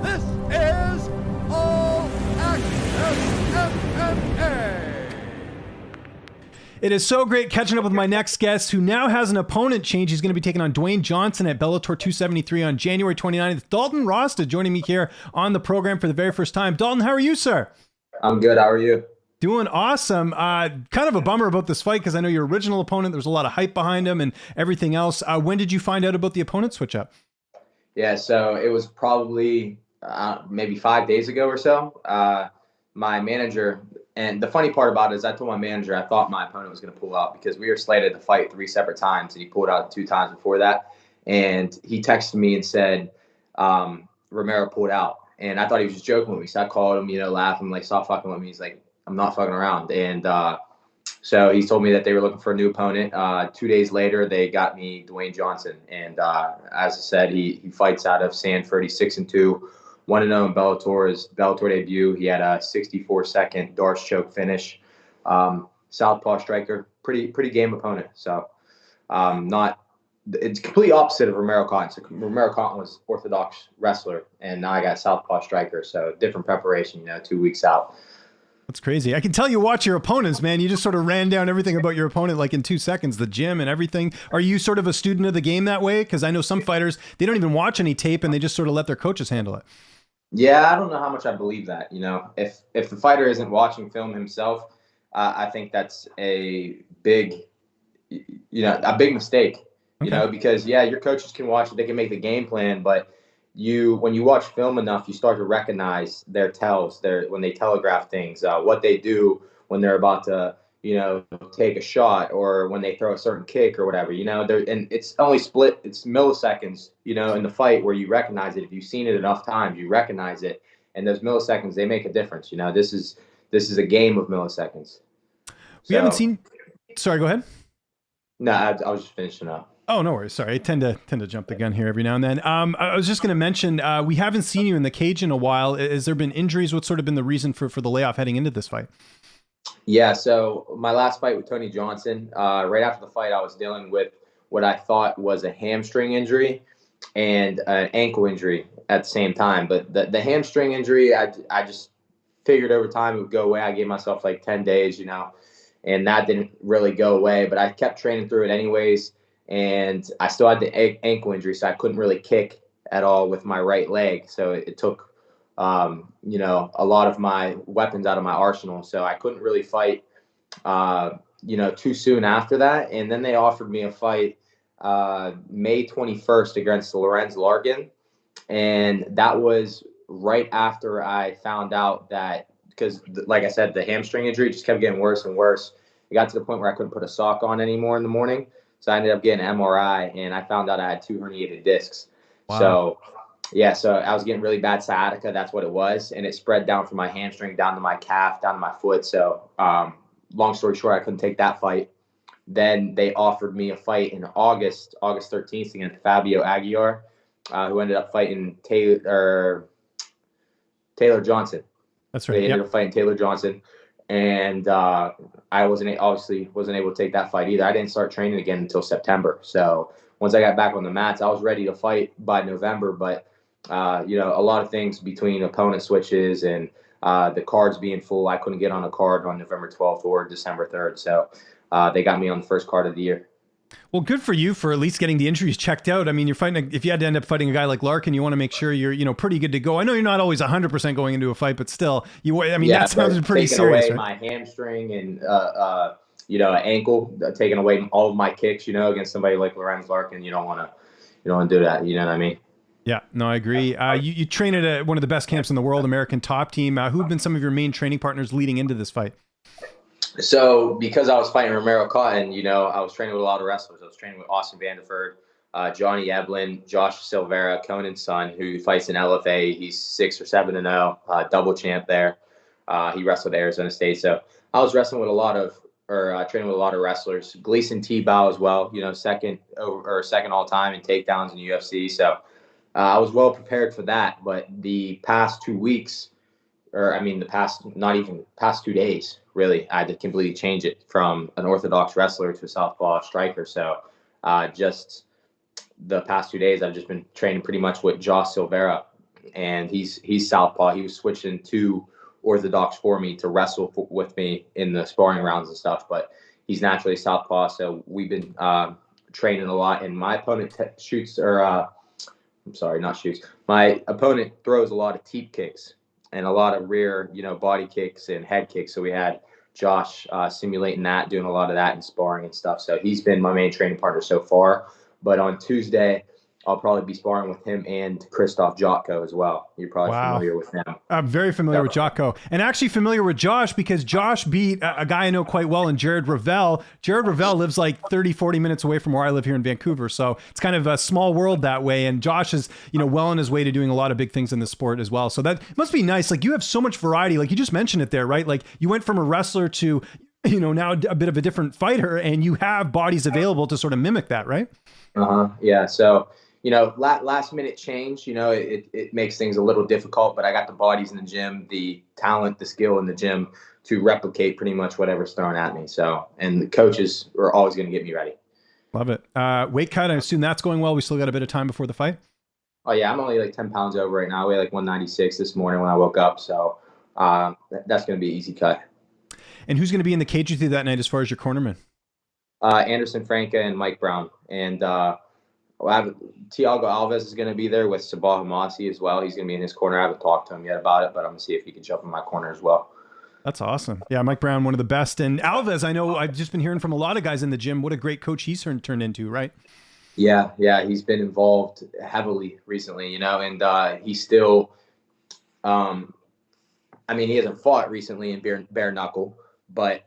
This is All Access MMA. It is so great catching up with my next guest, who now has an opponent change. He's going to be taking on Duane Johnson at Bellator 273 on January 29th. Dalton Rosta joining me here on the program for the very first time. Dalton, how are you, sir? I'm good. How are you? Doing awesome. Kind of a bummer about this fight because I know your original opponent, there was a lot of hype behind him and everything else. When did you find out about the opponent switch up? Yeah, so it was probably maybe 5 days ago or so. My manager, and the funny part about it is I told my manager I thought my opponent was going to pull out because we were slated to fight 3 separate times, and he pulled out 2 times before that. And he texted me and said, Romero pulled out. And I thought he was just joking with me. So I called him, laughing, like, stop fucking with me. He's like, I'm not fucking around. And so he told me that they were looking for a new opponent. 2 days later, they got me Duane Johnson. And as I said, he fights out of Sanford. He's 6-2. 1-0 in Bellator. His Bellator debut, he had a 64-second Darce choke finish. Southpaw striker, pretty game opponent. So it's completely opposite of Romero Cotton. So Romero Cotton was orthodox wrestler, and now I got Southpaw striker. So different preparation, 2 weeks out. That's crazy. I can tell you watch your opponents, man. You just sort of ran down everything about your opponent like in 2 seconds, the gym and everything. Are you sort of a student of the game that way? Because I know some fighters, they don't even watch any tape and they just sort of let their coaches handle it. Yeah, I don't know how much I believe that. If the fighter isn't watching film himself, I think that's a big mistake. Okay. Because your coaches can watch it, they can make the game plan, but when you watch film enough, you start to recognize their tells, when they telegraph things, what they do when they're about to take a shot, or when they throw a certain kick or whatever, and it's only it's milliseconds, in the fight where you recognize it. If you've seen it enough times, you recognize it. And those milliseconds, they make a difference. This is a game of milliseconds. We haven't seen, sorry, go ahead. No, I was just finishing up. Oh, no worries. Sorry. I tend to jump the gun here every now and then. I was just going to mention, we haven't seen you in the cage in a while. Has there been injuries? What's sort of been the reason for the layoff heading into this fight? Yeah, so my last fight with Tony Johnson, right after the fight, I was dealing with what I thought was a hamstring injury and an ankle injury at the same time. But the hamstring injury, I just figured over time it would go away. I gave myself like 10 days, and that didn't really go away. But I kept training through it anyways, and I still had the ankle injury, so I couldn't really kick at all with my right leg. So it took a lot of my weapons out of my arsenal. So I couldn't really fight, too soon after that. And then they offered me a fight May 21st against Lorenz Larkin. And that was right after I found out that, because like I said, the hamstring injury just kept getting worse and worse. It got to the point where I couldn't put a sock on anymore in the morning. So I ended up getting an MRI, and I found out I had 2 herniated discs. Wow. So I was getting really bad sciatica. That's what it was. And it spread down from my hamstring, down to my calf, down to my foot. So long story short, I couldn't take that fight. Then they offered me a fight in August 13th against Fabio Aguiar, who ended up fighting Taylor Johnson. That's right. They ended up fighting Taylor Johnson. And I obviously wasn't able to take that fight either. I didn't start training again until September. So once I got back on the mats, I was ready to fight by November. But a lot of things between opponent switches and the cards being full, I couldn't get on a card on November 12th or December 3rd. So they got me on the first card of the year. Well, good for you for at least getting the injuries checked out. I mean, you're fighting, if you had to end up fighting a guy like Larkin, you want to make sure you're, pretty good to go. I know you're not always 100% going into a fight, but still, that sounds pretty serious. Taking away my hamstring and, ankle, taking away all of my kicks, against somebody like Lorenz Larkin, you don't want to do that. You know what I mean? Yeah, no, I agree. You train at one of the best camps in the world, American Top Team. Who have been some of your main training partners leading into this fight? So because I was fighting Romero Cotton, I was training with a lot of wrestlers. I was training with Austin Vanderford, Johnny Eblin, Josh Silvera, Conan's son, who fights in LFA. He's 6 or 7-0, double champ there. He wrestled at Arizona State. So I was training with a lot of wrestlers. Gleason Tebow as well, second all time in takedowns in UFC. So I was well prepared for that. But the past 2 weeks, past 2 days, really, I had to completely change it from an orthodox wrestler to a southpaw striker. So just the past 2 days, I've just been training pretty much with Josh Silvera, and he's southpaw. He was switching to orthodox for me to wrestle with me in the sparring rounds and stuff, but he's naturally southpaw. So we've been training a lot, and my opponent shoots, or I'm sorry, not shoots. My opponent throws a lot of teep kicks and a lot of rear, body kicks and head kicks. So we had Josh simulating that, doing a lot of that in sparring and stuff. So he's been my main training partner so far. But on Tuesday, I'll probably be sparring with him and Christoph Jotko as well. You're probably familiar with them. I'm very familiar with Jotko, and actually familiar with Josh because Josh beat a guy I know quite well in Jared Ravel. Jared Ravel lives like 30, 40 minutes away from where I live here in Vancouver. So it's kind of a small world that way. And Josh is, well on his way to doing a lot of big things in the sport as well. So that must be nice. Like, you have so much variety. Like, you just mentioned it there, right? Like, you went from a wrestler to, now a bit of a different fighter, and you have bodies available to sort of mimic that, right? Yeah. So, last minute change, it makes things a little difficult, but I got the bodies in the gym, the talent, the skill in the gym to replicate pretty much whatever's thrown at me. So, and the coaches are always going to get me ready. Love it. Weight cut, I assume that's going well. We still got a bit of time before the fight. Oh yeah. I'm only like 10 pounds over right now. I weigh like 196 this morning when I woke up. So, that's going to be an easy cut. And who's going to be in the cage with you that night as far as your cornerman? Anderson Franca and Mike Brown. And, Thiago Alves is going to be there with Sabah Hamasi as well. He's going to be in his corner. I haven't talked to him yet about it, but I'm going to see if he can jump in my corner as well. That's awesome. Yeah, Mike Brown, one of the best. And Alves, I know I've just been hearing from a lot of guys in the gym. What a great coach he's turned into, right? Yeah. He's been involved heavily recently, and he's still, he hasn't fought recently in bare knuckle, but,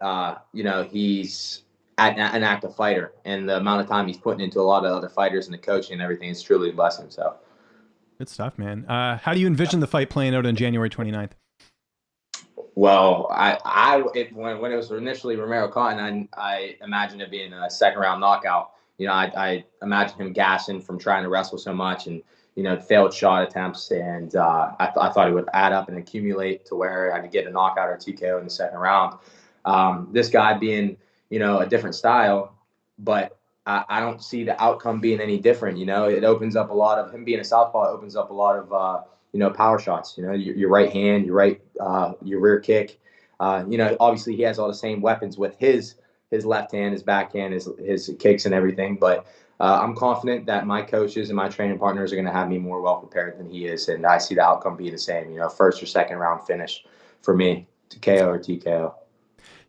he's an active fighter, and the amount of time he's putting into a lot of other fighters and the coaching and everything is truly a blessing. So good stuff, man. How do you envision the fight playing out on January 29th? Well, when it was initially Romero Cotton, I imagined it being a second round knockout. I imagined him gassing from trying to wrestle so much, and failed shot attempts, and I thought it would add up and accumulate to where I could get a knockout or TKO in the second round. This guy being a different style, but I don't see the outcome being any different. It opens up a lot of him being a southpaw. It opens up a lot of power shots. Your right hand, your rear kick. Obviously he has all the same weapons with his left hand, his backhand, his kicks and everything. But I'm confident that my coaches and my training partners are going to have me more well prepared than he is, and I see the outcome being the same. First or second round finish for me, to KO or TKO.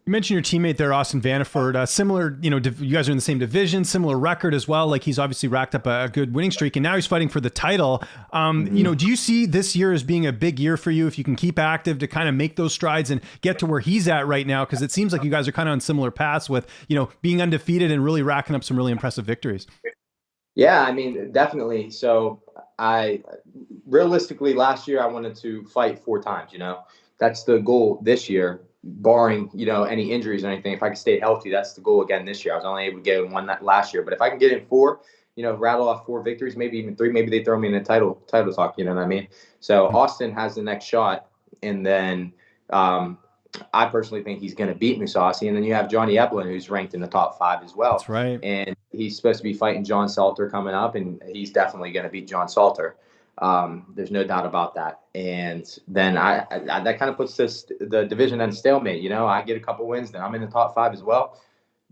You mentioned your teammate there, Austin Vanderford. Similar, you guys are in the same division, similar record as well. Like, he's obviously racked up a good winning streak, and now he's fighting for the title. Do you see this year as being a big year for you if you can keep active to kind of make those strides and get to where he's at right now? Because it seems like you guys are kind of on similar paths with, being undefeated and really racking up some really impressive victories. Yeah, definitely. So realistically, last year I wanted to fight 4 times. That's the goal this year. Barring, any injuries or anything, if I can stay healthy, that's the goal again this year. I was only able to get in 1 last year, but if I can get in 4, rattle off 4 victories, maybe even 3, maybe they throw me in a title talk, you know what I mean? So Austin has the next shot, and then I personally think he's going to beat Mousasi, and then you have Johnny Eplin, who's ranked in the top 5 as well. That's right. And he's supposed to be fighting John Salter coming up, and he's definitely going to beat John Salter. There's no doubt about that. And then that kind of puts the division in stalemate. I get a couple wins, then I'm in the top 5 as well.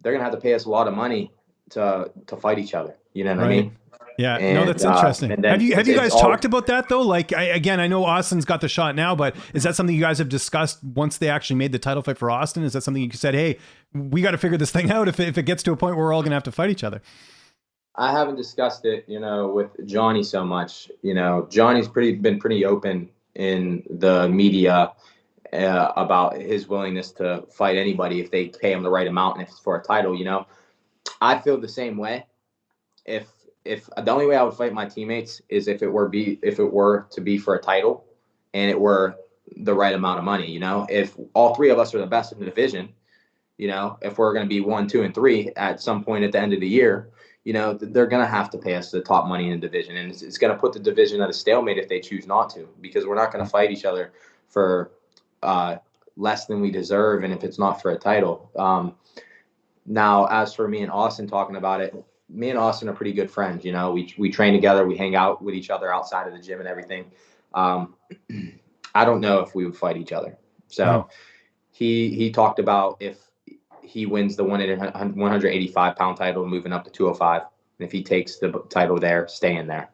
They're going to have to pay us a lot of money to fight each other. You know what I mean? Yeah, no, that's interesting. Have you guys talked about that though? Like, I know Austin's got the shot now, but is that something you guys have discussed once they actually made the title fight for Austin? Is that something you said, hey, we got to figure this thing out if it gets to a point where we're all going to have to fight each other? I haven't discussed it, with Johnny so much. Johnny's been pretty open in the media about his willingness to fight anybody if they pay him the right amount and if it's for a title. I feel the same way. If the only way I would fight my teammates is if it were to be for a title and it were the right amount of money. If all 3 of us are the best in the division, if we're going to be 1, 2, and 3 at some point at the end of the year, they're going to have to pay us the top money in the division. And it's going to put the division at a stalemate if they choose not to, because we're not going to fight each other for less than we deserve. And if it's not for a title. Now, as for me and Austin talking about it, me and Austin are pretty good friends. We train together. We hang out with each other outside of the gym and everything. Um, I don't know if we would fight each other. So he talked about if he wins the 185-pound title, moving up to 205, and if he takes the title there, staying there.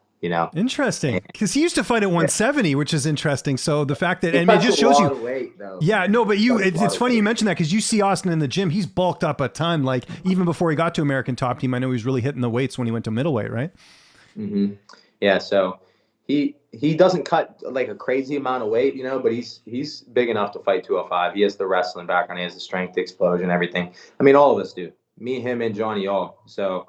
Interesting, because he used to fight at 170, which is interesting. So the fact that, and it just a shows lot you, of weight, though, yeah, man. no, but it's funny you weight. mentioned that, because you see Austin in the gym, he's bulked up a ton. Like even before he got to American Top Team, I know he was really hitting the weights when he went to middleweight, right? Mm-hmm. Yeah, so he doesn't cut like a crazy amount of weight, but he's big enough to fight 205. He has the wrestling background, he has the strength, explosion, everything. I mean, all of us do. Me, him, and Johnny all. So,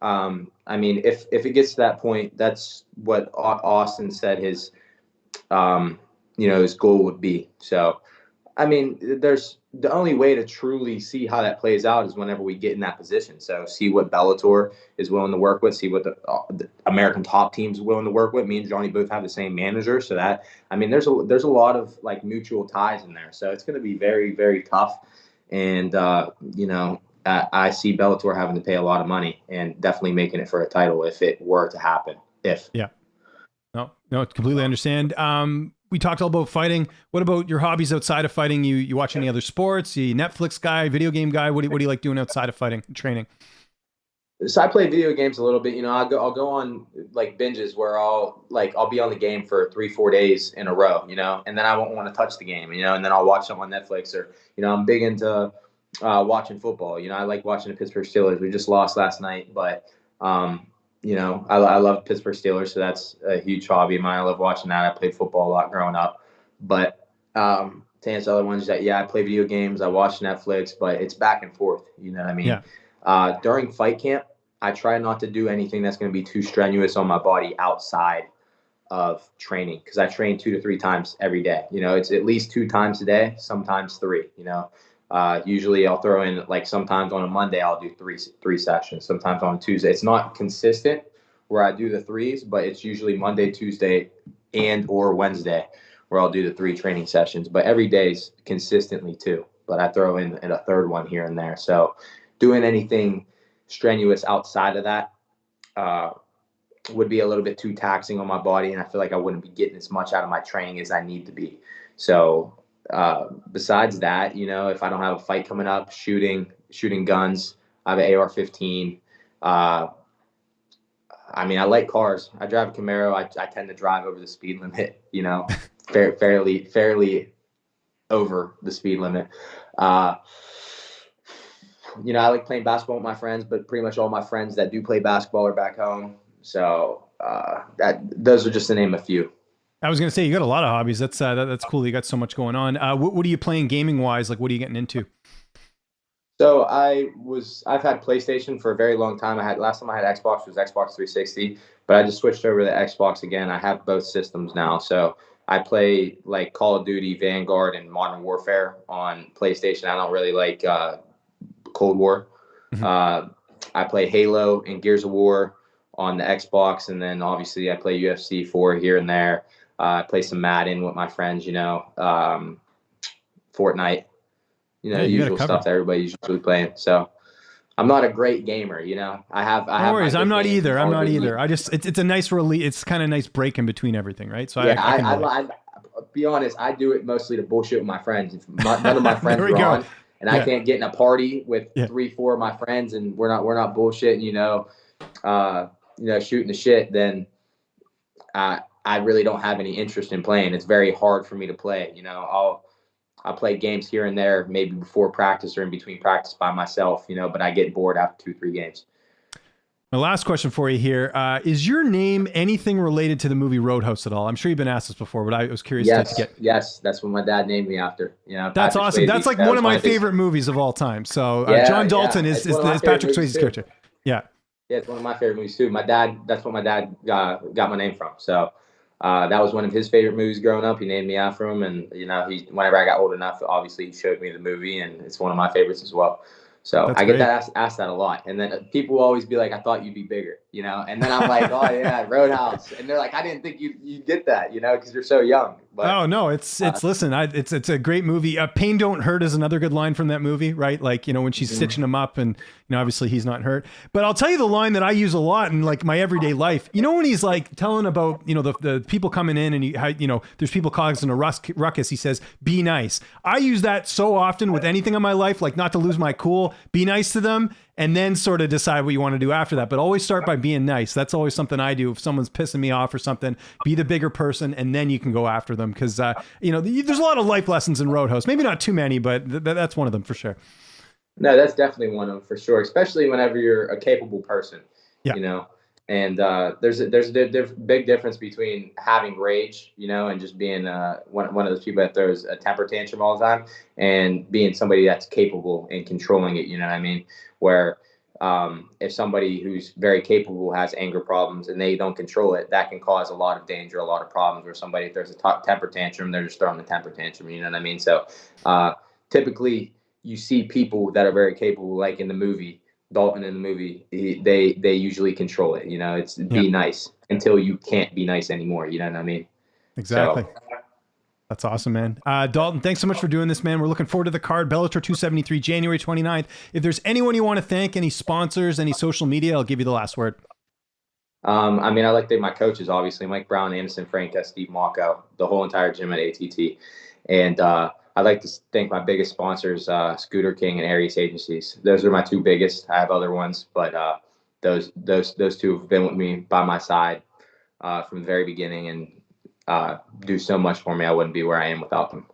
I mean, if it gets to that point, that's what Austin said his his goal would be. So, I mean, there's the only way to truly see how that plays out is whenever we get in that position. So see what Bellator is willing to work with, see what the American Top Team's willing to work with. Me and Johnny both have the same manager, so that, I mean, there's a lot of like mutual ties in there. So it's going to be very, very tough. And I see Bellator having to pay a lot of money and definitely making it for a title if it were to happen. Yeah. No, completely understand. We talked all about fighting. What about your hobbies outside of fighting? You watch any other sports? You Netflix guy, video game guy? What do you like doing outside of fighting and training? So I play video games a little bit. I'll go on like binges where I'll be on the game for 3-4 days in a row. And then I won't want to touch the game. And then I'll watch something on Netflix, or I'm big into watching football. I like watching the Pittsburgh Steelers. We just lost last night, but I love Pittsburgh Steelers, so that's a huge hobby of mine. I love watching that. I played football a lot growing up. But to answer other ones, I play video games. I watch Netflix, but it's back and forth. You know what I mean? Yeah. During fight camp, I try not to do anything that's going to be too strenuous on my body outside of training, because I train 2 to 3 times every day. It's at least 2 times a day, sometimes 3. Usually I'll throw in, like, sometimes on a Monday I'll do three sessions. Sometimes on a Tuesday. It's not consistent where I do the 3s, but it's usually Monday, Tuesday, and or Wednesday where I'll do the 3 training sessions. But every day's consistently 2. But I throw in a third one here and there. So doing anything strenuous outside of that would be a little bit too taxing on my body, and I feel like I wouldn't be getting as much out of my training as I need to be. So besides that, if I don't have a fight coming up, shooting guns, I have an AR-15. I mean, I like cars. I drive a Camaro. I tend to drive over the speed limit, fairly over the speed limit. I like playing basketball with my friends, but pretty much all my friends that do play basketball are back home. So those are just to name a few. I was going to say, you got a lot of hobbies. That's cool. You got so much going on. What are you playing gaming wise? Like, what are you getting into? So I've had PlayStation for a very long time. Last time I had Xbox was Xbox 360, but I just switched over to Xbox again. I have both systems now. So I play like Call of Duty, Vanguard, and Modern Warfare on PlayStation. I don't really like Cold War. Mm-hmm. I play Halo and Gears of War on the Xbox, and then obviously I play UFC 4 here and there. I play some Madden with my friends, Fortnite, the usual stuff that everybody's usually playing. So I'm not a great gamer, I have. No worries. I'm not either. I just, it's a nice release. It's kind of nice break in between everything, right? So yeah, I be honest, I do it mostly to bullshit with my friends. If none of my friends are on, and I can't get in a party with 3-4 of my friends, and we're not bullshitting, shooting the shit, then I really don't have any interest in playing. It's very hard for me to play. I'll play games here and there, maybe before practice or in between practice by myself, but I get bored after 2-3 games. My last question for you here. Is your name anything related to the movie Roadhouse at all? I'm sure you've been asked this before, but I was curious to get. Yes, that's what my dad named me after. That's Patrick awesome. Swayze. That's like one of my favorite movies of all time. So John Dalton is Patrick Swayze's character. Yeah. Yeah, it's one of my favorite movies too. That's what my dad got my name from. So that was one of his favorite movies growing up. He named me after him, and whenever I got old enough, obviously he showed me the movie, and it's one of my favorites as well. So I get asked that a lot, and then people will always be like, "I thought you'd be bigger," And then I'm like, oh yeah, Roadhouse. And they're like, I didn't think you'd get that, because you're so young. But oh no, it's listen, it's a great movie. Pain Don't Hurt is another good line from that movie, right? Like, when she's stitching him up, and obviously he's not hurt. But I'll tell you the line that I use a lot in like my everyday life. When he's like telling about, the people coming in, and there's people causing a ruckus. He says, "Be nice." I use that so often with anything in my life, like not to lose my cool, be nice to them, and then sort of decide what you want to do after that. But always start by being nice. That's always something I do. If someone's pissing me off or something, be the bigger person, and then you can go after them. Because, there's a lot of life lessons in Roadhouse. Maybe not too many, but that's one of them for sure. No, that's definitely one of them for sure, especially whenever you're a capable person, Yeah. And there's a big difference between having rage, and just being one of those people that throws a temper tantrum all the time, and being somebody that's capable in controlling it. You know what I mean? Where if somebody who's very capable has anger problems and they don't control it, that can cause a lot of danger, a lot of problems. Where somebody, if there's a temper tantrum, they're just throwing the temper tantrum. You know what I mean? So typically, you see people that are very capable, like in the movie. Dalton in the movie, they usually control it. It's be nice until you can't be nice anymore. You know what I mean? Exactly. So, that's awesome, man. Dalton, thanks so much for doing this, man. We're looking forward to the card, Bellator 273, January 29th. If there's anyone you want to thank, any sponsors, any social media, I'll give you the last word. I like to thank my coaches, obviously, Mike Brown, Anderson Franca, Steve Malko, the whole entire gym at ATT. And I'd like to thank my biggest sponsors, Scooter King and Aries Agencies. Those are my two biggest. I have other ones, but those two have been with me by my side from the very beginning, and do so much for me. I wouldn't be where I am without them.